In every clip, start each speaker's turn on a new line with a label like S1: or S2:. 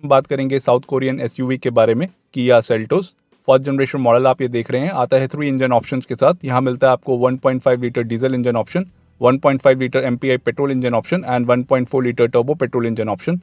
S1: बात करेंगे south Korean SUV के बारे में, Kia Seltos. First generation model आप ये देख रहे हैं, आता है 3 इंजन ऑप्शन के साथ। यहाँ मिलता है आपको 1.5 litre diesel engine option, 1.5 litre MPI petrol engine option and 1.4 litre turbo petrol engine option.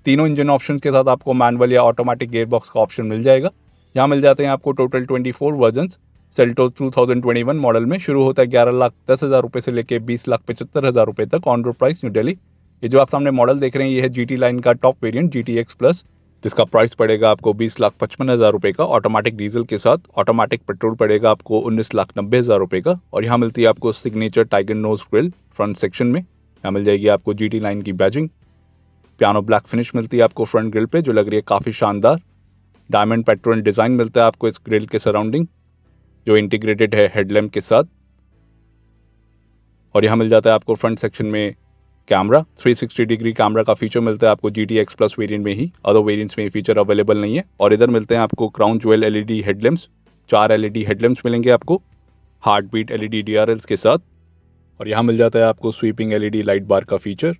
S1: तीनों इंजन ऑप्शन के साथ आपको मैनुअल या ऑटोमेटिक गेयरबॉक्स का ऑप्शन मिल जाएगा। यहाँ मिल जाते हैं आपको टोटल 24 वर्जन। सेल्टोस 2021 मॉडल में शुरू होता है 11,10,000 रुपये से लेकर 20,75,000 रुपये तक on road price new Delhi. ये जो आप सामने मॉडल देख रहे हैं ये है GT लाइन का टॉप वेरिएंट GTX प्लस, जिसका प्राइस पड़ेगा आपको 20,55,000 रुपये का ऑटोमेटिक डीजल के साथ। ऑटोमेटिक पेट्रोल पड़ेगा आपको 19,90,000 रुपये का। और यहाँ मिलती है आपको signature tiger nose grille front section में। यहाँ मिल जाएगी आपको GT लाइन की बैजिंग। पियानो ब्लैक फिनिश मिलती है आपको फ्रंट ग्रिल पे, जो लग रही है काफ़ी शानदार। डायमंड पैटर्न डिज़ाइन मिलता है आपको इस ग्रिल के सराउंडिंग, जो इंटीग्रेटेड है हेडलैम्प के साथ। और यहाँ मिल जाता है आपको फ्रंट सेक्शन में कैमरा, 360 डिग्री कैमरा का फीचर मिलता है आपको GTX प्लस वेरिएंट में ही। अदर वेरिएंट्स में ये फीचर अवेलेबल नहीं है। और इधर मिलते हैं आपको crown jewel LED headlamps, 4 LED headlamps मिलेंगे आपको हार्ट बीट LED DRLs के साथ। और यहाँ मिल जाता है आपको स्वीपिंग LED लाइट बार का फीचर।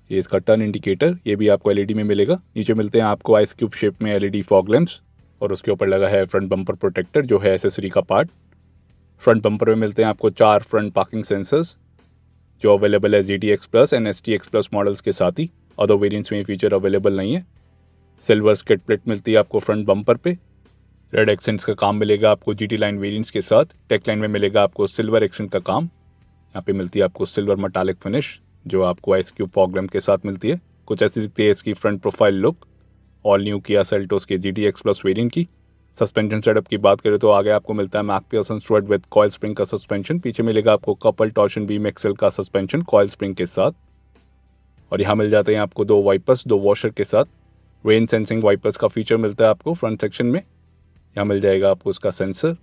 S1: ये इसका टर्न इंडिकेटर, ये भी आपको LED में मिलेगा। नीचे मिलते हैं आपको आइस क्यूब शेप में LED फॉग लैंप्स, और उसके ऊपर लगा है फ्रंट बम्पर प्रोटेक्टर, जो है एसेसरी का पार्ट। फ्रंट बम्पर में मिलते हैं आपको 4 फ्रंट पार्किंग सेंसर्स, जो अवेलेबल है GTX plus and STX plus models के साथ ही। अदर वेरिएंट्स में ये फीचर अवेलेबल नहीं है। सिल्वर स्किड प्लेट मिलती है आपको फ्रंट बम्पर पे। रेड एक्सेंट्स का काम मिलेगा आपको GT लाइन वेरिएंट्स के साथ। टेक लाइन में मिलेगा आपको सिल्वर एक्सेंट का काम। यहाँ पे मिलती है आपको सिल्वर मेटालिक फिनिश, जो आपको आइस क्यूब फॉग लैंप के साथ मिलती है। कुछ ऐसी दिखती है इसकी front profile look all new Kia Seltos के GTX प्लस वेरिएंट की। सस्पेंशन सेटअप की बात करें तो आगे आपको मिलता है मैकपियर्सन स्टुअर्ट विद कॉइल स्प्रिंग का सस्पेंशन। पीछे मिलेगा आपको कपल टॉर्शन बीम एक्सेल का सस्पेंशन कॉइल स्प्रिंग के साथ। और यहाँ मिल जाते हैं आपको 2 वाइपर्स, 2 वॉशर के साथ। रेन सेंसिंग वाइपर्स का फीचर मिलता है आपको फ्रंट सेक्शन में। यहाँ मिल जाएगा आपको उसका सेंसर।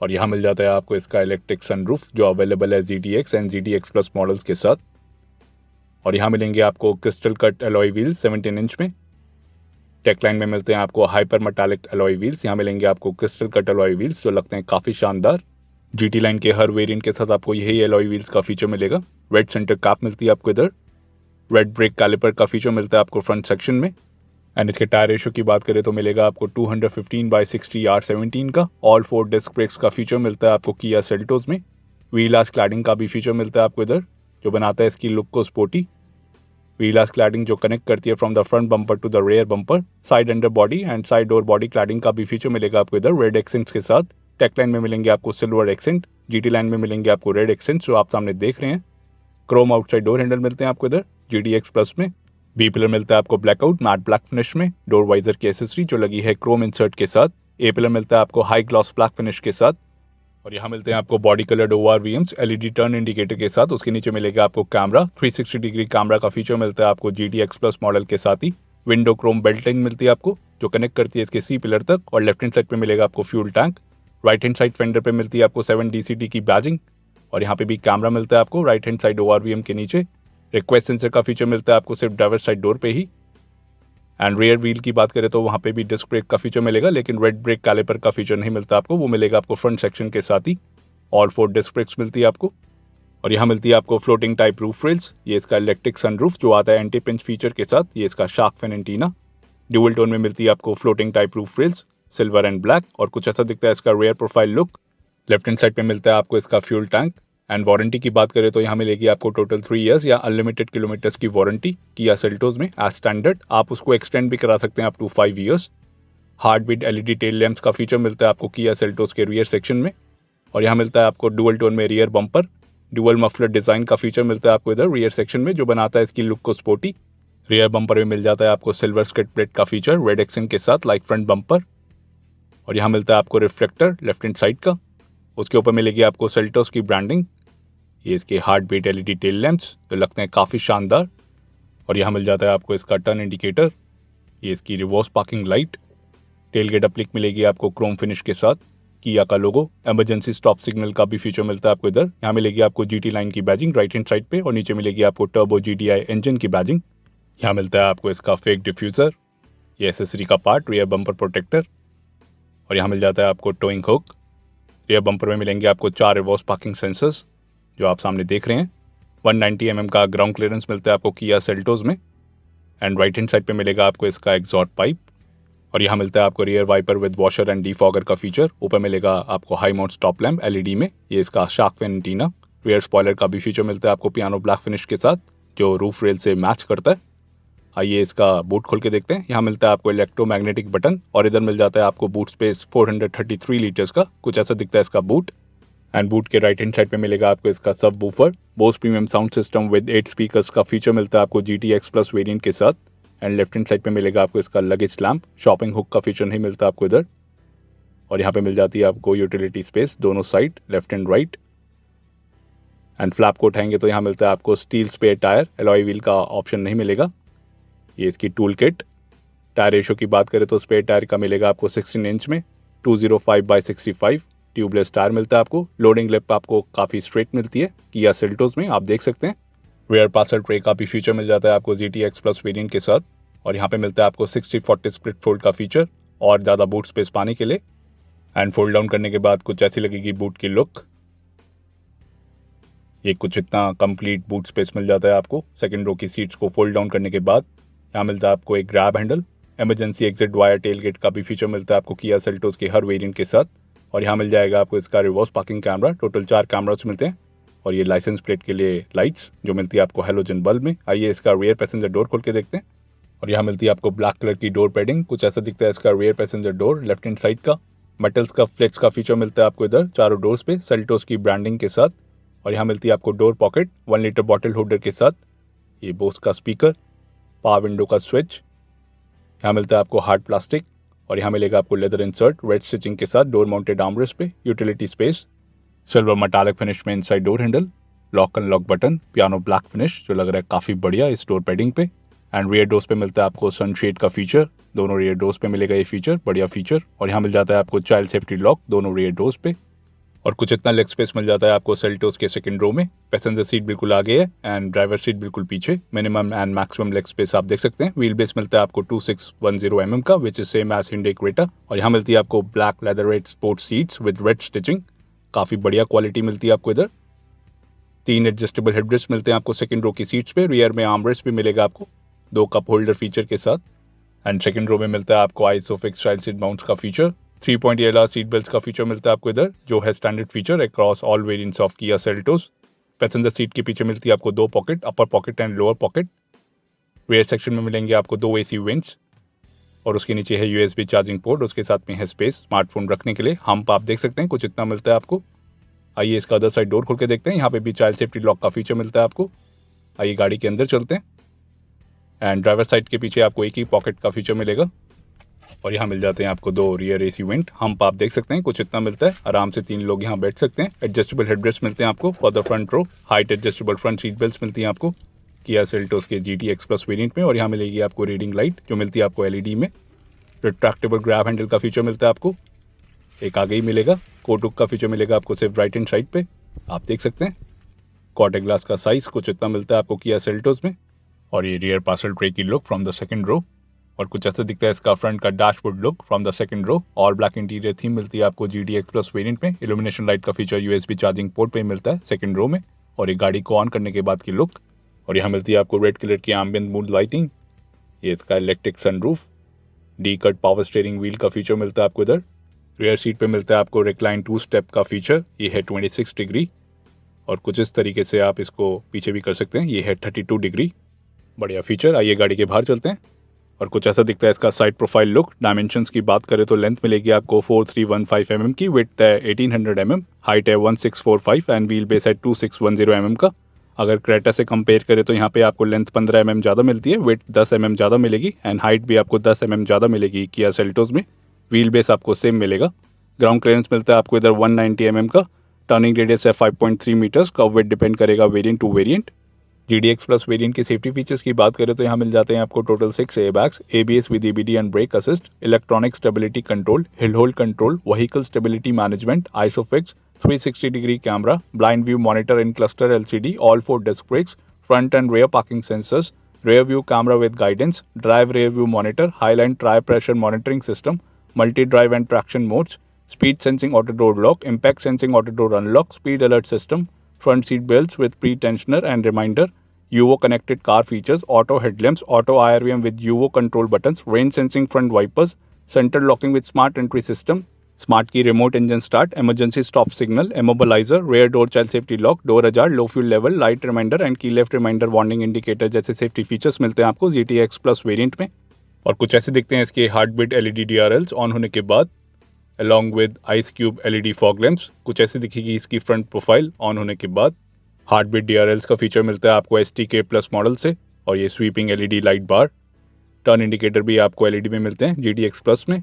S1: और यहाँ मिल जाता है आपको इसका इलेक्ट्रिक सनरूफ, जो अवेलेबल है GTX and GTX plus models के साथ। और यहाँ मिलेंगे आपको crystal cut alloy wheels 17 inch में। टेक लाइन में मिलते हैं आपको हाइपर मेटालिक एलॉय व्हील्स। यहाँ मिलेंगे आपको क्रिस्टल कट एलॉय व्हील्स, जो लगते हैं काफ़ी शानदार। GT लाइन के हर वेरिएंट के साथ आपको यही एलॉय व्हील्स का फीचर मिलेगा। रेड सेंटर कैप मिलती है आपको इधर। रेड ब्रेक कैलिपर का फीचर मिलता है आपको फ्रंट सेक्शन में। एंड इसके टायर रेशो की बात करें तो मिलेगा आपको 215/60 R17 का। ऑल 4 डिस्क ब्रेक्स का फीचर मिलता है आपको किया सेल्टोस में। व्हील आर्च क्लैडिंग का भी फीचर मिलता है आपको इधर, जो बनाता है इसकी लुक को स्पोर्टी। व्हील आर्च क्लैडिंग जो कनेक्ट करती है from the front bumper to the rear bumper. Side under body and side door body cladding का भी फीचर मिलेगा आपको इधर रेड एक्सेंट्स के साथ। टेक लाइन में मिलेंगे आपको सिल्वर एक्सेंट, GT लाइन में मिलेंगे आपको रेड एक्सेंट्स, जो आप सामने देख रहे हैं। क्रोम आउटसाइड डोर हैंडल मिलते हैं आपको इधर GTX प्लस में। बी पिलर मिलता है आपको ब्लैकआउट मैट ब्लैक फिनिश में। डोर वाइजर की एसेसरी जो लगी है क्रोम इंसर्ट के साथ। ए पिलर मिलता है आपको हाई ग्लॉस ब्लैक फिनिश के साथ। और यहाँ मिलते हैं आपको body coloured ORVMs LED turn indicator के साथ। उसके नीचे मिलेगा आपको कैमरा, 360 डिग्री कैमरा का फीचर मिलता है आपको GTX प्लस मॉडल के साथ ही। विंडो क्रोम बेल्ट लाइन मिलती है आपको, जो कनेक्ट करती है इसके C पिलर तक। और लेफ्ट हैंड साइड पे मिलेगा आपको fuel tank. Right hand side fender पे मिलती है आपको 7 DCT की बैजिंग। और यहाँ पे भी कैमरा मिलता है आपको राइट हैंड साइड ORVM के नीचे। रिक्वेस्ट सेंसर का फीचर मिलता है आपको सिर्फ ड्राइवर साइड डोर पे ही। एंड रियर व्हील की बात करें तो वहाँ पे भी डिस्क ब्रेक का फीचर मिलेगा, लेकिन रेड ब्रेक कैलिपर का फीचर नहीं मिलता आपको, वो मिलेगा आपको फ्रंट सेक्शन के साथ ही। ऑल 4 डिस्क ब्रेक्स मिलती है आपको। और यहाँ मिलती है आपको फ्लोटिंग टाइप रूफ रेल्स। ये इसका इलेक्ट्रिक सनरूफ जो आता है एंटी पिंच फीचर के साथ। ये इसका shark fin antenna. Dual tone में मिलती है आपको floating type roof rails, silver and black. और कुछ ऐसा दिखता है इसका rear profile look. Left hand side पे मिलता है आपको इसका फ्यूल टैंक। एंड वारंटी की बात करें तो यहाँ मिलेगी आपको टोटल 3 ईयर्स या अनलिमिटेड किलोमीटर्स की वारंटी किया सेल्टोस में एज स्टैंडर्ड। आप उसको एक्सटेंड भी करा सकते हैं up to 5 years. Heart beat LED tail lamps का फीचर मिलता है आपको किया सेल्टोस के रियर सेक्शन में। और यहाँ मिलता है आपको डुअल टोन में rear bumper. Dual muffler design का फीचर मिलता है आपको इधर रियर सेक्शन में, जो बनाता है इसकी लुक को स्पोर्टी। रियर बम्पर में मिल जाता है आपको सिल्वर स्किड प्लेट का फीचर रेड एक्सेंट के साथ लाइक फ्रंट बम्पर। और यहाँ मिलता है आपको रिफ्लेक्टर लेफ्ट हैंड साइड का। उसके ऊपर मिलेगी आपको सेल्टोस की ब्रांडिंग। ये इसके heart beat LED tail lamps जो लगते हैं काफ़ी शानदार। और यहाँ मिल जाता है आपको इसका टर्न इंडिकेटर। ये इसकी reverse parking light. Tail gate applique मिलेगी आपको क्रोम फिनिश के साथ। किया का लोगो, इमरजेंसी स्टॉप सिग्नल का भी फीचर मिलता है आपको इधर। यहाँ मिलेगी आपको GT लाइन की बैजिंग राइट हैंड साइड पे। और नीचे मिलेगी आपको टर्बो GTI इंजन की बैजिंग। यहाँ मिलता है आपको इसका फेक डिफ्यूज़र, ये एसेसरी का पार्ट, रियर बम्पर प्रोटेक्टर। और यहाँ मिल जाता है आपको टोइंग हुक। रियर बम्पर में मिलेंगे आपको 4 रिवर्स पार्किंग सेंसर्स जो आप सामने देख रहे हैं। 190 mm का ग्राउंड क्लियरेंस मिलता है आपको किया सेल्टोस में। एंड राइट हैंड साइड पे मिलेगा आपको इसका एग्जॉस्ट पाइप, और यहाँ मिलता है आपको rear wiper with washer and defogger का फीचर। ऊपर मिलेगा आपको high mount stop lamp LED में, ये इसका shark fin antenna. Rear spoiler का भी फीचर मिलता है आपको पियानो ब्लैक फिनिश के साथ, जो रूफ रेल से मैच करता है। आइए इसका बूट खोल के देखते हैं। यहाँ मिलता है आपको इलेक्ट्रोमैग्नेटिक बटन, और इधर मिल जाता है आपको बूट स्पेस 433 लीटर्स का, कुछ ऐसा दिखता है इसका बूट। एंड बूट के राइट हैंड साइड पे मिलेगा आपको इसका सब woofer, Bose premium sound system with 8 speakers का फीचर मिलता है आपको GTX प्लस वेरिएंट के साथ। एंड लेफ्ट हैंड साइड पे मिलेगा आपको इसका लगेज लैम्प, शॉपिंग हुक का फीचर नहीं मिलता आपको इधर। और यहाँ पे मिल जाती है आपको यूटिलिटी स्पेस दोनों side, left and right. And flap को उठाएंगे तो यहाँ मिलता है आपको steel spare tyre, alloy wheel का ऑप्शन नहीं मिलेगा। ये इसकी टूल किट। टायर रेशो की बात करें तो स्पेयर टायर का मिलेगा आपको 16 इंच में 205/65। ट्यूबलेस टायर मिलता है आपको। लोडिंग लिप आपको काफ़ी स्ट्रेट मिलती है किया सेल्टोस में, आप देख सकते हैं। रियर पार्सल ट्रे का भी फीचर मिल जाता है आपको GTX प्लस वेरिएंट के साथ। और यहाँ पे मिलता है आपको 60/40 स्प्लिट फोल्ड का फीचर, और ज़्यादा बूट स्पेस पाने के लिए। एंड फोल्ड डाउन करने के बाद कुछ ऐसी लगेगी बूट की लुक। ये कुछ इतना कंप्लीट बूट स्पेस मिल जाता है आपको सेकंड रो की सीट्स को फोल्ड डाउन करने के बाद। यहाँ मिलता है आपको एक grab handle, emergency exit via tail gate का भी फीचर मिलता है आपको किया सेल्टोस के हर वेरिएंट के साथ। और यहाँ मिल जाएगा आपको इसका reverse parking camera, total 4 cameras मिलते हैं। और ये लाइसेंस प्लेट के लिए लाइट्स जो मिलती है आपको हेलोजन बल्ब में। आइए इसका रियर पैसेंजर डोर खोल के देखते हैं। और यहाँ मिलती है आपको ब्लैक कलर की डोर पैडिंग, कुछ ऐसा दिखता है इसका rear passenger door left hand side का। मेटल्स का फ्लेक्स का फीचर मिलता है आपको इधर चारों डोर्स पे सेल्टोस की ब्रांडिंग के साथ। और यहाँ मिलती है आपको door pocket 1 litre bottle holder के साथ। ये बोस का स्पीकर, पावर विंडो का स्विच। यहाँ मिलता है आपको हार्ड प्लास्टिक, और यहाँ मिलेगा आपको लेदर इंसर्ट रेड स्टिचिंग के साथ डोर माउंटेड आर्मरेस्ट पे। Utility space, silver metallic finish में inside door handle, lock unlock button, piano black finish जो लग रहा है काफ़ी बढ़िया इस डोर पैडिंग पे। एंड रियर डोर्स पे मिलता है आपको सनशेड का फीचर, दोनों रियर डोर्स पे मिलेगा ये फीचर, बढ़िया फीचर। और यहाँ मिल जाता है आपको चाइल्ड सेफ्टी लॉक दोनों रियर डोर्स पे। और कुछ इतना लेग स्पेस मिल जाता है आपको सेल्टोस के सेकंड रो में। पैसेंजर सीट बिल्कुल आगे है एंड ड्राइवर सीट बिल्कुल पीछे। Minimum and maximum leg space आप देख सकते हैं। व्हील बेस मिलता है आपको 2610 mm का, which is same as Hyundai Creta. और यहाँ मिलती है आपको black leatherette sports seats with red stitching, काफ़ी बढ़िया क्वालिटी मिलती है आपको इधर। 3 एडजस्टेबल हेडरेस्ट मिलते हैं आपको सेकंड रो की सीट्स पे। रियर में आर्मरेस्ट भी मिलेगा आपको 2 कप होल्डर फीचर के साथ। एंड सेकंड रो में मिलता है आपको आइसोफिक्स चाइल्ड सीट माउंट्स का feature. 3 point ELR seat belt का फीचर मिलता है आपको इधर, जो है standard feature across all variants of Kia Seltos. Passenger seat के पीछे मिलती है आपको 2 pocket, upper pocket and lower pocket. Rear section में मिलेंगे आपको 2 AC वेंट्स, और उसके नीचे है USB चार्जिंग पोर्ट, उसके साथ में है स्पेस स्मार्टफोन रखने के लिए। हम्प आप देख सकते हैं, कुछ इतना मिलता है आपको। आइए इसका अदर साइड डोर खोल के देखते हैं। यहाँ पे भी चाइल्ड सेफ्टी लॉक का फीचर मिलता है आपको। आइए गाड़ी के अंदर चलते हैं। एंड ड्राइवर साइड के पीछे आपको एक ही पॉकेट का फीचर मिलेगा, और यहाँ मिल जाते हैं आपको 2 रियर AC वेंट। हम्प आप देख सकते हैं, कुछ इतना मिलता है, आराम से 3 लोग यहाँ बैठ सकते हैं। एडजस्टेबल हेडरेस्ट मिलते हैं आपको for the front row. Height adjustable front seat belt मिलती हैं आपको किया सेल्टोस के GTX प्लस वेरिएंट में। और यहाँ मिलेगी आपको रीडिंग लाइट जो मिलती है आपको LED में। रिट्रैक्टेबल ग्रैब हैंडल का फीचर मिलता है आपको, एक आगे ही मिलेगा। कोट हुक का फीचर मिलेगा आपको सिर्फ राइट हैंड साइड पे, आप देख सकते हैं। क्वार्टर ग्लास का साइज कुछ इतना मिलता है आपको किया सेल्टोस में। और ये रियर पार्सल ट्रे की look from the second row, और कुछ ऐसा दिखता है इसका फ्रंट का dashboard look from the second row. All black interior theme मिलती है आपको GTX प्लस वेरिएंट में। इल्यूमिनेशन लाइट का फीचर USB चार्जिंग पोर्ट पे मिलता है सेकंड रो में। और ये गाड़ी को ऑन करने के बाद की लुक। और यहाँ मिलती है आपको रेड कलर की एम्बियंट मूड लाइटिंग। ये इसका electric sunroof, D cut power steering wheel का फीचर मिलता है आपको इधर। रियर सीट पे मिलता है आपको रिक्लाइन 2 स्टेप का फीचर, ये है 26 डिग्री। और कुछ इस तरीके से आप इसको पीछे भी कर सकते हैं, ये है 32 डिग्री, बढ़िया फीचर। आइए गाड़ी के बाहर चलते हैं। और कुछ ऐसा दिखता है इसका साइड प्रोफाइल लुक। डायमेंशंस की बात करें तो लेंथ मिलेगी आपको 4315 mm की, विड्थ है 1800 mm, हाइट है 1645 एंड व्हील बेस है 2610 mm का। अगर क्रेटा से कंपेयर करें तो यहाँ पे आपको लेंथ 15 mm ज़्यादा मिलती है, विड्थ 10 mm ज़्यादा मिलेगी एंड हाइट भी आपको 10 mm ज़्यादा मिलेगी किया सेल्टोस में। व्हील बेस आपको सेम मिलेगा। ग्राउंड क्लियरेंस मिलता है आपको इधर 190 mm का। टर्निंग रेडियस है 5.3 मीटर्स का। वेट डिपेंड करेगा variant to variant. GTX plus variant के सेफ्टी फीचर्स की बात करें तो यहाँ मिल जाते हैं आपको total 6 airbags, ABS with EBD and brake assist, electronic stability control, hill hold control, vehicle stability management, isofix, 360 degree camera, blind view monitor in cluster LCD, all 4 disc brakes, front and rear parking sensors, rear view camera with guidance, drive rear view monitor, highline tire pressure monitoring system, multi-drive and traction modes, speed sensing auto door lock, impact sensing auto door unlock, speed alert system, front seat belts with pre-tensioner and reminder, UVO connected car features, auto headlamps, auto IRVM with UVO control buttons, rain sensing front wipers, centre locking with smart entry system, smart key remote engine start, emergency stop signal, immobiliser, rear door child safety lock, door ajar, low fuel level, light reminder and key left reminder warning indicator जैसे safety features मिलते हैं आपको GT X Plus variant में। और कुछ ऐसे दिखते हैं इसके heart beat LED DRLs on होने के बाद, along with ice cube LED fog lamps. कुछ ऐसे दिखेगी इसकी फ्रंट प्रोफाइल ऑन होने के बाद। हार्ट बीट DRLs का फीचर मिलता है आपको STK प्लस मॉडल से, और ये स्वीपिंग LED लाइट बार, टर्न इंडिकेटर भी आपको LED में मिलते हैं GT X Plus में।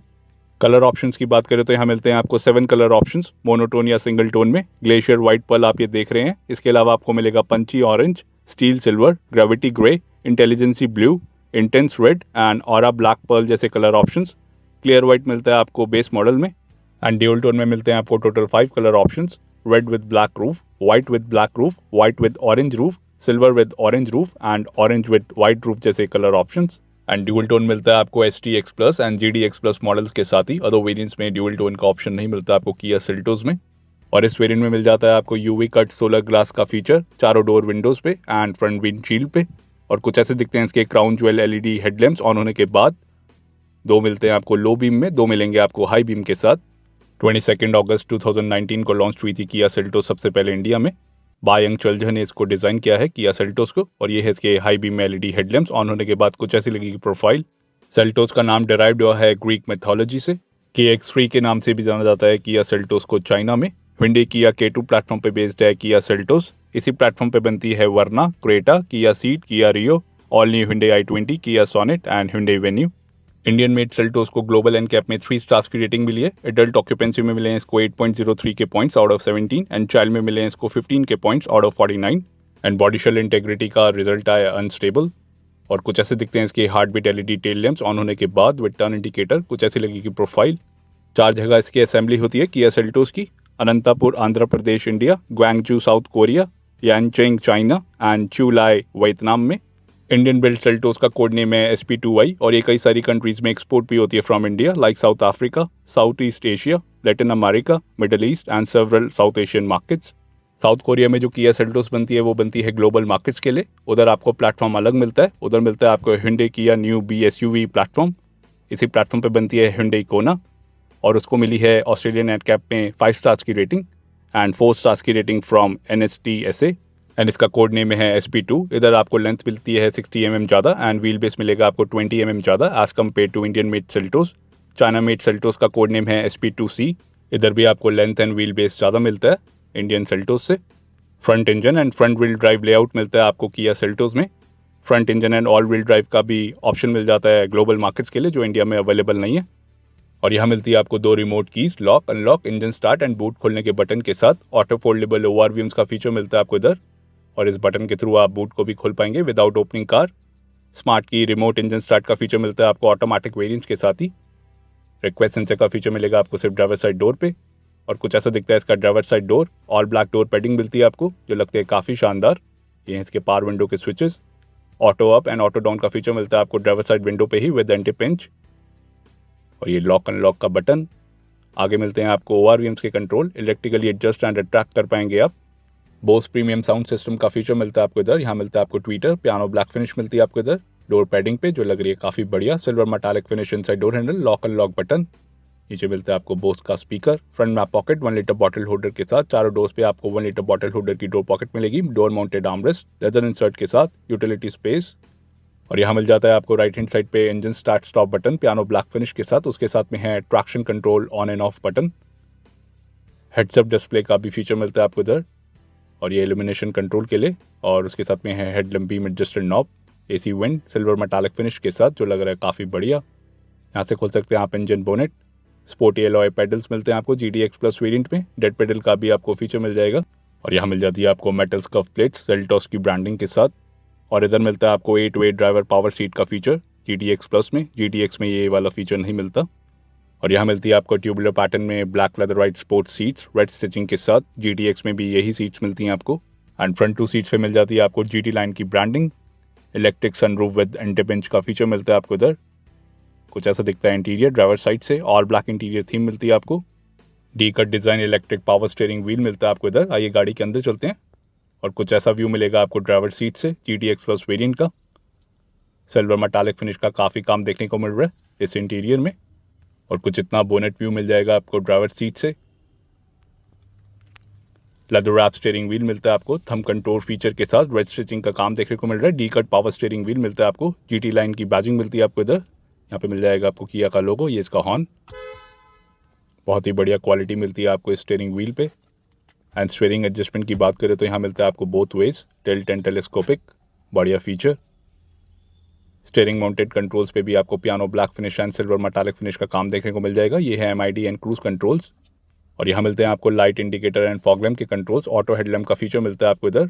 S1: कलर ऑप्शंस की बात करें तो यहाँ मिलते हैं आपको 7 कलर ऑप्शंस, मोनोटोन या सिंगल टोन में। ग्लेशियर व्हाइट पर्ल आप ये देख रहे हैं, इसके अलावा आपको मिलेगा punchy orange, steel silver, gravity grey, intelligency blue, intense red and aura black pearl जैसे कलर ऑप्शंस। क्लियर व्हाइट मिलता है आपको बेस मॉडल में, एंड ड्यूल टोन में मिलते हैं आपको total 5 colour options, red with black roof, white with black roof, white with orange roof, silver with orange roof and orange with white roof जैसे colour options. And dual tone मिलता है आपको ST X Plus and GT X Plus models के साथ ही। Other variants में dual tone का option नहीं मिलता आपको किया सेल्टोस में। और इस वेरिएंट में मिल जाता है आपको UV कट सोलर ग्लास का फीचर चारों डोर विंडोज पे एंड फ्रंट विंडशील्ड पे। और कुछ ऐसे दिखते हैं इसके crown jewel LED headlamps on होने के बाद। 2 मिलते हैं आपको लो बीम में, 2 मिलेंगे आपको हाई बीम के साथ। 22 अगस्त 2019 को लॉन्च हुई थी किया सेल्टोस सबसे पहले इंडिया में। बायंग चलझा ने इसको डिज़ाइन किया है किया सेल्टोस को, और ये है इसके high beam LED headlamps on होने के बाद कुछ ऐसी लगेगी प्रोफाइल। सेल्टोस का नाम डिराइव्ड हुआ है ग्रीक मिथोलॉजी से। KX3 के नाम से भी जाना जाता है किया सेल्टोस को चाइना में। Hyundai किया K2 प्लेटफॉर्म पे बेस्ड है किया सेल्टोस। इसी प्लेटफॉर्म पे बनती है वर्ना, क्रेटा, किया सीड, किया रियो, all new Hyundai i20, Kia Sonet and Hyundai Venue. Indian made Seltos को ग्लोबल एनकैप में 3 स्टार्स की रेटिंग मिली है। एडल्ट ऑक्यूपेंसी में मिले हैं इसको 8.03 के points out of 17 and child में मिले हैं इसको 15 के points out of 49। And body shell integrity का रिजल्ट आया अनस्टेबल। और कुछ ऐसे दिखते हैं इसके heart beat LED tail lamps on होने के बाद विद टर्न इंडिकेटर। कुछ ऐसी लगेगी प्रोफाइल। 4 जगह इसकी असेंबली होती है किया सेल्टोस की, Anantapur Andhra Pradesh India, Gwangju South Korea, Yancheng China and Chu Lai Vietnam में। इंडियन बिल्ड सेल्टोस का कोड नेम है SP2I, और ये कई सारी कंट्रीज में एक्सपोर्ट भी होती है from India, like south Africa, south east Asia, Latin America, middle east and several south Asian markets. South Korea में जो किया सेल्टोस बनती है वो बनती है ग्लोबल मार्केट्स के लिए। उधर आपको प्लेटफॉर्म अलग मिलता है, उधर मिलता है आपको Hyundai किया न्यू B SUV प्लेटफॉर्म। इसी प्लेटफॉर्म पे बनती है Hyundai कोना, और उसको मिली है ऑस्ट्रेलियन एनकैप में 5 स्टार्स की रेटिंग एंड 4 स्टार्स की रेटिंग फ्रॉम NSTSA, एंड इसका कोड नेम है SP2। इधर आपको लेंथ मिलती है 60 mm ज़्यादा एंड व्हील बेस मिलेगा आपको 20 mm ज़्यादा as compare to Indian made Seltos. China made Seltos का कोड नेम है SP2C। इधर भी आपको लेंथ एंड व्हील बेस ज़्यादा मिलता है इंडियन सेल्टोस से। Front engine and front wheel drive layout मिलता है आपको किया सेल्टोस में। Front engine and all wheel drive का भी ऑप्शन मिल जाता है ग्लोबल मार्केट्स के लिए, जो इंडिया में अवेलेबल नहीं है। और यहाँ मिलती है आपको 2 remote keys, lock unlock, engine start and boot खोलने के बटन के साथ। ऑटो फोल्डेबल ORVMs का फीचर मिलता है आपको इधर, और इस बटन के थ्रू आप बूट को भी खोल पाएंगे without opening car. Smart key remote engine start का फीचर मिलता है आपको ऑटोमेटिक वेरिएंट्स के साथ ही। रिक्वेस्ट सेंसर का फीचर मिलेगा आपको सिर्फ ड्राइवर साइड डोर पे, और कुछ ऐसा दिखता है इसका driver side door. All black door padding मिलती है आपको, जो लगते हैं काफ़ी शानदार। ये हैं इसके पावर विंडो के switches. Auto up and auto down का फीचर मिलता है आपको ड्राइवर साइड विंडो पे ही विद एंटी पिंच। और ये लॉक अनलॉक का बटन। आगे मिलते हैं आपको ORVMs के control, electrically adjust and retract कर पाएंगे आप। बोस प्रीमियम साउंड सिस्टम का फीचर मिलता है आपको इधर। यहाँ मिलता है आपको ट्विटर, पियानो ब्लैक फिनिश मिलती है आपको इधर डोर पैडिंग पे, जो लग रही है काफ़ी बढ़िया। Silver metallic finish inside door handle, lock unlock button. नीचे मिलता है आपको बोस का स्पीकर। फ्रंट में पॉकेट 1 लीटर बॉटल होल्डर के साथ। चारों डोर्स पे आपको 1 लीटर बॉटल होल्डर की डोर पॉकेट मिलेगी, door mounted armrest, leather insert के साथ, यूटिलिटी स्पेस। और यहाँ मिल जाता है आपको राइट हैंड साइड पे engine start stop button piano black finish के साथ। उसके साथ में है traction control on and off button. Heads up display का भी फीचर मिलता है आपको इधर, और ये इल्यूमिनेशन कंट्रोल के लिए। और उसके साथ में है headlamp beam adjusted knob, AC wind, silver metallic finish के साथ, जो लग रहा है काफ़ी बढ़िया। यहाँ से खोल सकते हैं आप engine bonnet. Sporty alloy pedals मिलते हैं आपको GT X Plus वेरिएंट में, डेड पेडल का भी आपको फीचर मिल जाएगा। और यहाँ मिल जाती है आपको मेटल स्कर्व प्लेट्स सेल्टोस की ब्रांडिंग के साथ। और इधर मिलता है आपको 8-way ड्राइवर पावर सीट का फीचर GT X Plus में। GT X में ये वाला फीचर नहीं मिलता। और यहाँ मिलती है आपको ट्यूबुलर पैटर्न में black leatherette sports seats red stitching के साथ। GT X में भी यही सीट्स मिलती हैं आपको। एंड फ्रंट 2 सीट्स पे मिल जाती है आपको GT लाइन की branding. Electric sunroof with anti pinch का फीचर मिलता है आपको इधर। कुछ ऐसा दिखता है इंटीरियर ड्राइवर साइड से। ऑल ब्लैक इंटीरियर थीम मिलती है आपको। D cut design electric power steering wheel मिलता है आपको इधर। आइए गाड़ी के अंदर चलते हैं। और कुछ ऐसा व्यू मिलेगा आपको ड्राइवर सीट से GTX प्लस वेरिएंट का। सिल्वर मेटालिक फिनिश का काफ़ी काम देखने को मिल रहा है इस इंटीरियर में। और कुछ इतना बोनेट व्यू मिल जाएगा आपको ड्राइवर सीट से। लेदर रैप स्टीयरिंग व्हील मिलता है आपको थंब कंट्रोल फीचर के साथ। रेड स्टिचिंग का काम देखने को मिल रहा है। D cut power steering wheel मिलता है आपको। GT लाइन की बैजिंग मिलती है आपको इधर। यहाँ पे मिल जाएगा आपको किया का लोगो, ये इसका हॉर्न। बहुत ही बढ़िया क्वालिटी मिलती है आपको इस स्टीयरिंग व्हील पे। एंड स्टीयरिंग एडजस्टमेंट की बात करें तो यहाँ मिलता है आपको both ways, tilt and telescopic, बढ़िया फीचर। स्टीयरिंग माउंटेड कंट्रोल्स पे भी आपको piano black finish and silver metallic finish का काम देखने को मिल जाएगा। ये है MID एंड क्रूज कंट्रोल्स। और यहाँ मिलते हैं आपको light indicator and fog lamp के कंट्रोल्स। ऑटो हेडलैम्प का फीचर मिलता है आपको इधर।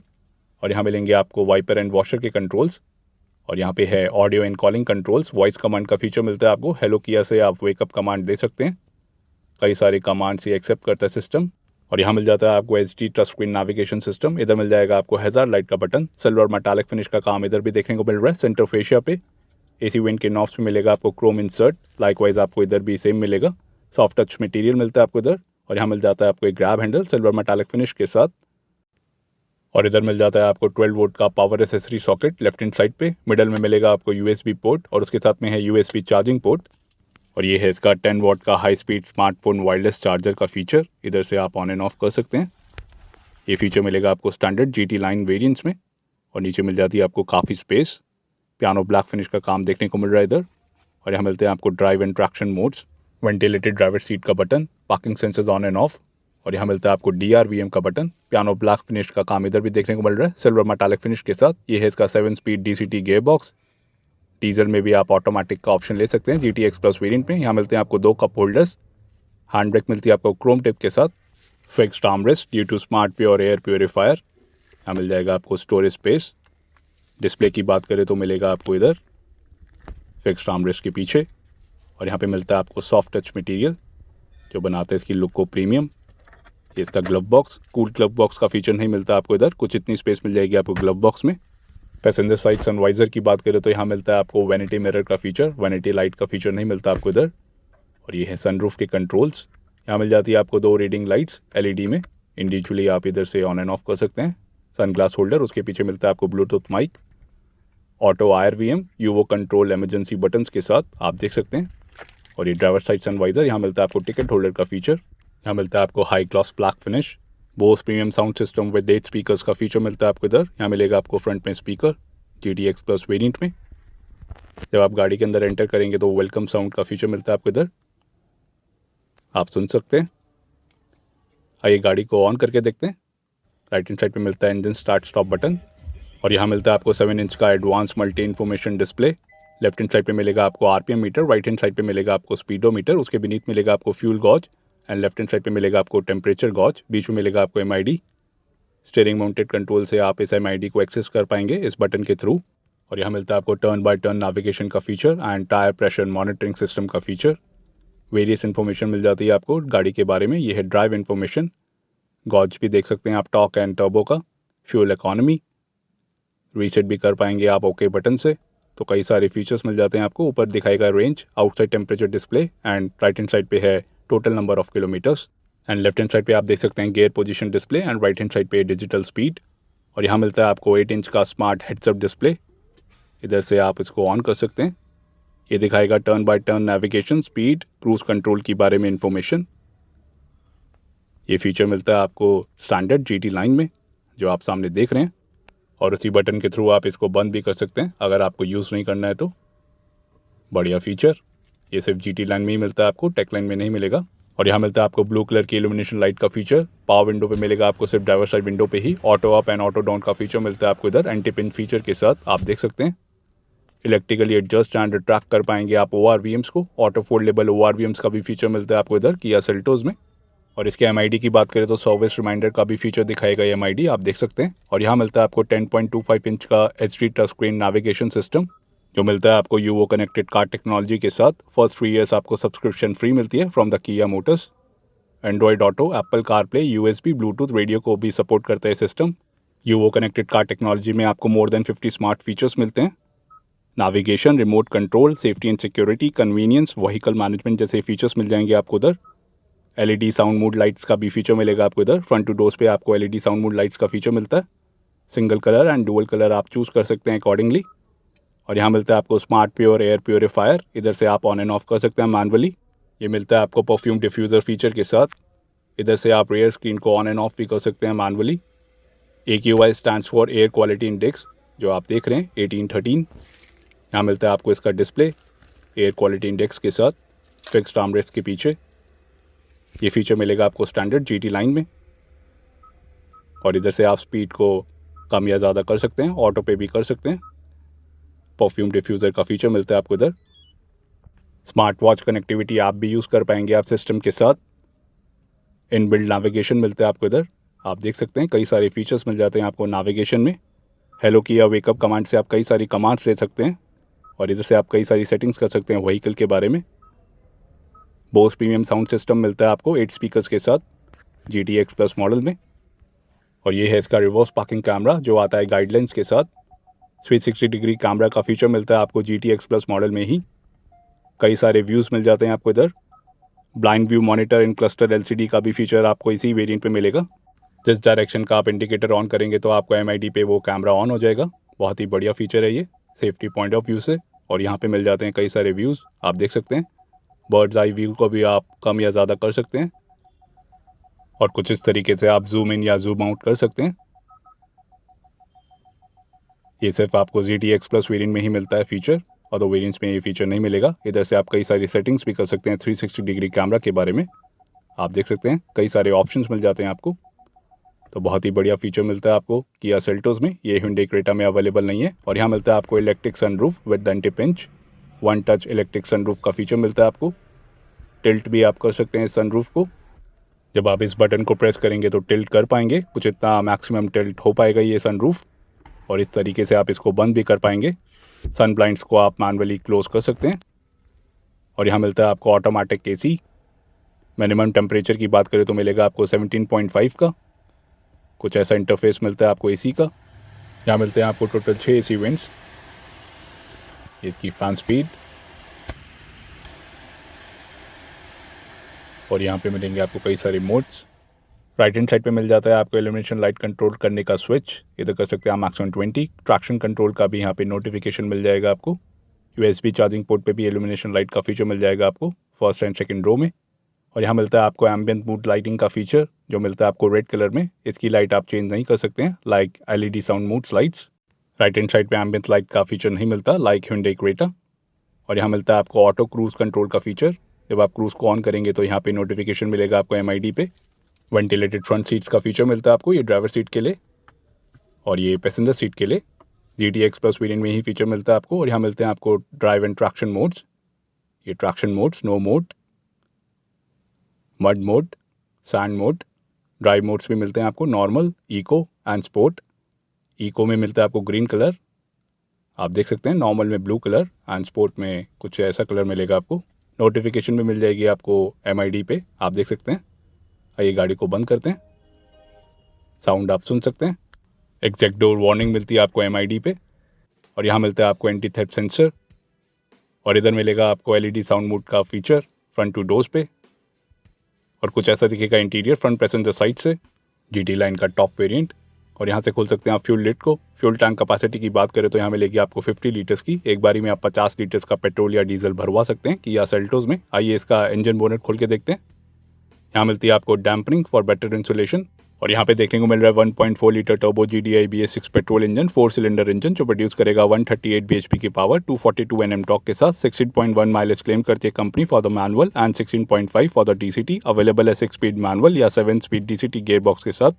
S1: और यहाँ मिलेंगे आपको वाइपर एंड वॉशर के कंट्रोल्स। और यहाँ पे है audio and calling controls. Voice command का फीचर मिलता है आपको। हेलो किया से आप वेकअप कमांड दे सकते हैं। कई सारे कमांड से एक्सेप्ट करता है सिस्टम। और यहाँ मिल जाता है आपको HD touch screen navigation system. इधर मिल जाएगा आपको हैजार्ड लाइट का बटन। सिल्वर मेटालिक फिनिश का काम इधर भी देखने को मिल रहा है। सेंटर फेशिया पे AC वेंट के नॉब्स में मिलेगा आपको क्रोम इंसर्ट। लाइकवाइज आपको इधर भी सेम मिलेगा। सॉफ्ट टच मटेरियल मिलता है आपको इधर। और यहाँ मिल जाता है आपको एक grab handle silver metallic finish के साथ। और इधर मिल जाता है आपको 12 वोल्ट का power accessory socket left hand side पे। मिडल में मिलेगा आपको USB पोर्ट और उसके साथ में है USB चार्जिंग पोर्ट। और ये है इसका 10 वॉट का high speed smartphone wireless charger का फीचर। इधर से आप ऑन एंड ऑफ कर सकते हैं। ये फीचर मिलेगा आपको स्टैंडर्ड GT लाइन वेरिएंट्स में। और नीचे मिल जाती है आपको काफ़ी स्पेस। पियानो ब्लैक फिनिश का काम देखने को मिल रहा है इधर। और यहाँ मिलते हैं आपको drive and traction modes, ventilated driver seat का button, parking sensors on and off. और यहाँ मिलता है आपको DRVM का बटन। पियानो ब्लैक फिनिश का काम इधर भी देखने को मिल रहा है सिल्वर मेटालिक फिनिश के साथ। ये है इसका 7 speed DCT gear box. Diesel में भी आप ऑटोमेटिक का ऑप्शन ले सकते हैं GTX प्लस वेरिएंट में। यहाँ मिलते हैं आपको 2 कप होल्डर्स। हैंड ब्रेक मिलती है आपको क्रोम टिप के साथ। Fixed armrest due to smart pure air purifier. यहाँ मिल जाएगा आपको स्टोरेज स्पेस। डिस्प्ले की बात करें तो मिलेगा आपको इधर फिक्स्ड आर्मरेस्ट के पीछे। और यहाँ पे मिलता है आपको सॉफ्ट टच मटेरियल जो बनाता है इसकी लुक को प्रीमियम। ये इसका glove box, cool glove box का फीचर नहीं मिलता आपको इधर। कुछ इतनी स्पेस मिल जाएगी आपको ग्लव बॉक्स में। पैसेंजर साइड सनवाइजर की बात करें तो यहाँ मिलता है आपको वैनिटी मिरर का फीचर। वैनिटी लाइट का फीचर नहीं मिलता आपको इधर। और ये है सनरूफ के कंट्रोल्स। यहाँ मिल जाती है आपको 2 रीडिंग लाइट्स LED में। इंडिविजुअली आप इधर से ऑन एंड ऑफ कर सकते हैं। सनग्लास होल्डर, उसके पीछे मिलता है आपको Bluetooth mic. Auto IRVM UVO control emergency buttons के साथ आप देख सकते हैं। और ये ड्राइवर साइड सनवाइजर। यहाँ मिलता है आपको टिकट होल्डर का फीचर। यहाँ मिलता है आपको high gloss black finish. Bose premium sound system with 8 speakers का फीचर मिलता है आपको इधर। यहाँ मिलेगा आपको फ्रंट में स्पीकर GTX प्लस वेरिएंट में। जब आप गाड़ी के अंदर एंटर करेंगे तो वेलकम साउंड का फीचर मिलता है आपको इधर, आप सुन सकते हैं। आइए गाड़ी को ऑन करके देखते हैं। राइट हैंड साइड पे मिलता है इंजन स्टार्ट स्टॉप बटन। और यहाँ मिलता है आपको 7 इंच का advance multi information display. Left hand side पे मिलेगा आपको RPM meter. Right hand side पे मिलेगा आपको स्पीडोमीटर। उसके बीनीथ मिलेगा आपको fuel gauge. And left hand side पे मिलेगा आपको टेम्परेचर गॉज। बीच में मिलेगा आपको MID। स्टीयरिंग माउंटेड कंट्रोल से आप इस MID को एक्सेस कर पाएंगे इस बटन के थ्रू। और यहाँ मिलता है आपको टर्न बाय टर्न नेविगेशन का feature and tyre pressure monitoring system का फीचर। वेरियस इन्फॉर्मेशन मिल जाती है आपको गाड़ी के बारे में। ये है ड्राइव इन्फॉर्मेशन। गॉज भी देख सकते हैं आप टॉर्क एंड टर्बो का। फ्यूल इकोनॉमी रीसेट भी कर पाएंगे आप ओके बटन से। तो कई सारे फीचर्स मिल जाते हैं आपको। ऊपर दिखाएगा range, outside temperature display and right hand side पे है total number of kilometres. And left hand side पे आप देख सकते हैं gear position display and right hand side पे डिजिटल स्पीड। और यहाँ मिलता है आपको 8 इंच का स्मार्ट हेड्सअप डिस्प्ले। इधर से आप इसको ऑन कर सकते हैं। ये दिखाएगा turn by turn navigation, speed, cruise control के बारे में इंफॉर्मेशन। ये फीचर मिलता है आपको स्टैंडर्ड GT लाइन में जो आप सामने देख रहे हैं। और उसी बटन के थ्रू आप इसको बंद भी कर सकते हैं अगर आपको यूज़ नहीं करना है तो। बढ़िया फीचर। ये सिर्फ GT लाइन में ही मिलता है आपको, टेक लाइन में नहीं मिलेगा। और यहाँ मिलता है आपको ब्लू कलर की इल्यूमिनेशन लाइट का फीचर। पावर विंडो पे मिलेगा आपको सिर्फ ड्राइवर साइड विंडो पे ही। Auto up and auto down का फीचर मिलता है आपको इधर एंटी पिन फीचर के साथ, आप देख सकते हैं। इलेक्ट्रिकली एडजस्ट एंड रिट्रैक्ट कर पाएंगे आप ORVMs को। ऑटो फोल्डेबल ORVMs का भी फीचर मिलता है आपको इधर किया सेल्टोस में। और इसके MID की बात करें तो सर्विस रिमाइंडर का भी फीचर दिखाएगा ये MID, आप देख सकते हैं। और यहाँ मिलता है आपको 10.25 इंच का HD touch screen navigation system जो मिलता है आपको यूवो कनेक्टेड कार टेक्नोलॉजी के साथ। फर्स्ट 3 ईयर्स आपको सब्सक्रिप्शन फ्री मिलती है फ्रॉम द किया Motors. Android auto, Apple CarPlay, USB, Bluetooth, radio को भी सपोर्ट करता है system. UVO connected car technology में आपको मोर देन 50 स्मार्ट फीचर्स मिलते हैं। Navigation, remote control, safety and security, convenience, vehicle management जैसे फीचर्स मिल जाएंगे आपको उधर। LED साउंड मूड लाइट्स का भी फीचर मिलेगा आपको इधर। फ्रंट टू डोर्स पे आपको LED साउंड मूड लाइट्स का फीचर मिलता है। Single colour and dual colour आप चूज़ कर सकते हैं अकॉर्डिंगली। और यहाँ मिलता है आपको स्मार्ट प्योर एयर प्योरीफायर, इधर से आप ऑन एंड ऑफ कर सकते हैं मैनुअली। ये मिलता है आपको परफ्यूम डिफ्यूज़र फीचर के साथ, इधर से आप रेयर स्क्रीन को ऑन एंड ऑफ भी कर सकते हैं manually. AQI stands for air quality index, जो आप देख रहे हैं 1813। यहाँ मिलता है आपको इसका डिस्प्ले एयर क्वालिटी इंडेक्स के साथ फिक्स्ड आर्मरेस्ट के पीछे। ये फीचर मिलेगा आपको स्टैंडर्ड GT लाइन में। और इधर से आप स्पीड को कम या ज़्यादा कर सकते हैं, ऑटो पे भी कर सकते हैं। परफ्यूम डिफ्यूज़र का फीचर मिलता है आपको इधर। स्मार्ट वॉच कनेक्टिविटी आप भी यूज़ कर पाएंगे आप सिस्टम के साथ। इनबिल्ड नेविगेशन मिलता है आपको इधर, आप देख सकते हैं कई सारे फीचर्स मिल जाते हैं आपको नेविगेशन में। हेलो की या वेकअप कमांड से आप कई सारी कमांड्स ले सकते हैं। और इधर से आप कई सारी सेटिंग्स कर सकते हैं व्हीकल के बारे में। बोस प्रीमियम साउंड सिस्टम मिलता है आपको 8 स्पीकर्स के साथ GTX प्लस मॉडल में। और ये है इसका रिवर्स पार्किंग कैमरा जो आता है गाइडलाइंस के साथ। 360 डिग्री कैमरा का फीचर मिलता है आपको GTX प्लस मॉडल में ही। कई सारे व्यूज़ मिल जाते हैं आपको इधर। Blind view monitor in cluster LCD का भी फीचर आपको इसी वेरिएंट पे मिलेगा। जिस डायरेक्शन का आप इंडिकेटर ऑन करेंगे तो आपको MID पे वो कैमरा ऑन हो जाएगा। बहुत ही बढ़िया फीचर है ये सेफ्टी पॉइंट ऑफ व्यू से। और यहाँ पे मिल जाते हैं कई सारे व्यूज़, आप देख सकते हैं। बर्ड्स आई व्यू को भी आप कम या ज़्यादा कर सकते हैं। और कुछ इस तरीके से आप जूम इन या जूम आउट कर सकते हैं। ये सिर्फ आपको GTX प्लस वेरिएंट में ही मिलता है फीचर, और दो वेरिएंट्स में ये फीचर नहीं मिलेगा। इधर से आप कई सारी सेटिंग्स भी कर सकते हैं 360 डिग्री कैमरा के बारे में। आप देख सकते हैं कई सारे ऑप्शंस मिल जाते हैं आपको। तो बहुत ही बढ़िया फीचर मिलता है आपको किया सेल्टोस में। ये Hyundai क्रेटा में अवेलेबल नहीं है। और यहाँ मिलता है आपको electric sunroof with anti pinch, 1 touch electric sunroof का फीचर मिलता है आपको। टिल्ट भी आप कर सकते हैं इस सनरूफ को। जब आप इस बटन को प्रेस करेंगे तो टिल्ट कर पाएंगे, कुछ इतना मैक्सिमम टिल्ट हो पाएगा ये सनरूफ। और इस तरीके से आप इसको बंद भी कर पाएंगे। सन ब्लाइंड्स को आप मैनुअली क्लोज कर सकते हैं। और यहाँ मिलता है आपको ऑटोमेटिक AC। मिनिमम टेम्परेचर की बात करें तो मिलेगा आपको 17.5 का। कुछ ऐसा इंटरफेस मिलता है आपको AC का। यहाँ मिलते हैं आपको टोटल 6 AC वेंट्स। इसकी फैन स्पीड, और यहाँ पे मिलेंगे आपको कई सारे मोड्स। राइट हैंड साइड पे मिल जाता है आपको इल्यूमिनेशन लाइट कंट्रोल करने का स्विच, इधर कर सकते हैं आप मैक्सिमम 20। ट्रैक्शन कंट्रोल का भी यहाँ पे नोटिफिकेशन मिल जाएगा आपको। USB चार्जिंग पोर्ट पे भी इल्यूमिनेशन लाइट का फीचर मिल जाएगा आपको फर्स्ट एंड सेकंड रो में। और यहाँ मिलता है आपको एम्बियंट मूड लाइटिंग का फीचर जो मिलता है आपको रेड कलर में। इसकी लाइट आप चेंज नहीं कर सकते हैं like LED sound moods lights. Right hand side पे एम्बियंट लाइट का फीचर नहीं मिलता लाइक Hyundai क्रेटा। और यहाँ मिलता है आपको ऑटो क्रूज कंट्रोल का फीचर। जब आप क्रूज को ऑन करेंगे तो यहाँ पे नोटिफिकेशन मिलेगा आपको MID पे। वेंटिलेटेड फ्रंट सीट्स का फीचर मिलता है आपको, ये ड्राइवर सीट के लिए और ये पैसेंजर सीट के लिए। GTX प्लस वेरिएंट में ही फीचर मिलता है आपको। और यहाँ मिलते हैं आपको ड्राइव एंड ट्रैक्शन मोड्स। ये traction mode, snow mode, mud mode, sand mode. Drive modes भी मिलते हैं आपको normal, eco and sport. Eco में मिलता है आपको ग्रीन कलर, आप देख सकते हैं। नॉर्मल में ब्लू कलर एंड स्पोर्ट में कुछ ऐसा कलर मिलेगा आपको। नोटिफिकेशन भी मिल जाएगी आपको MID पे, आप देख सकते हैं। आइए गाड़ी को बंद करते हैं, साउंड आप सुन सकते हैं। एग्जैक्ट डोर वार्निंग मिलती है आपको MID पे। और यहाँ मिलता है आपको एंटी थेफ्ट सेंसर। और इधर मिलेगा आपको LED साउंड मोड का फीचर फ्रंट टू डोर्स पे। और कुछ ऐसा दिखेगा इंटीरियर फ्रंट पैसेंजर साइड से। GT लाइन का टॉप वेरिएंट। और यहाँ से खोल सकते हैं आप फ्यूल लिड को। फ्यूल टैंक कैपेसिटी की बात करें तो यहाँ मिलेगी आपको 50 लीटर्स की। एक बारी में आप 50 लीटर्स का पेट्रोल या डीजल भरवा सकते हैं किया सेल्टोस में। आइए इसका इंजन बोनेट खोल के देखते हैं। यहाँ मिलती है आपको डैम्पनिंग फॉर बेटर इंसुलेशन। और यहाँ पे देखने को मिल रहा है 1.4 litre turbo GDI BS6 petrol engine, 4 cylinder engine जो प्रोड्यूस करेगा 138 bhp की पावर, 242 Nm टॉर्क के साथ। 16.1 माइलेज क्लेम करती है company for the manual and 16.5 for the DCT। Available है 6 स्पीड मैनुअल या 7 स्पीड DCT गियर बॉक्स के साथ।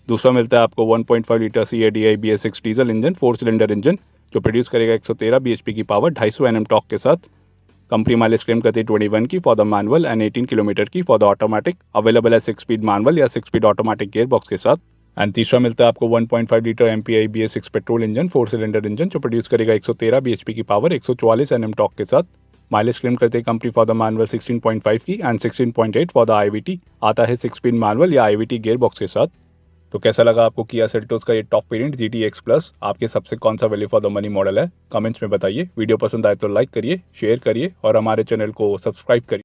S1: दूसरा मिलता है आपको 1.5 litre CADI BS6 diesel engine, 4 cylinder engine जो प्रोड्यूस करेगा 113 bhp की पावर, 250 Nm टॉर्क के साथ। कंपनी माइलेज क्लेम करती है 21 की for the manual and 18 kilometre की फॉर द ऑटोमेटिक। अवेलेबल है 6 स्पीड मैनुअल या 6 स्पीड ऑटोमेटिक गियर बॉक्स के साथ। एंड तीसरा मिलता है आपको 1.5 litre MPI BS6 petrol engine, 4 cylinder engine जो प्रोड्यूस करेगा 113 bhp की पावर, 144 Nm टॉर्क के साथ। माइलेज क्लेम करते हैं कंपनी फॉर द मैनुअल 16.5 की एंड 16.8 फॉर द IVT। आता है 6 स्पीड मैनुअल या IVT गियर बॉक्स के साथ। तो कैसा लगा आपको किया सेल्टोस का ये टॉप वेरिएंट GTX प्लस? आपके सबसे कौन सा value for the money model है? कमेंट्स में बताइए। वीडियो पसंद आए तो लाइक करिए, शेयर करिए और हमारे चैनल को सब्सक्राइब करिए।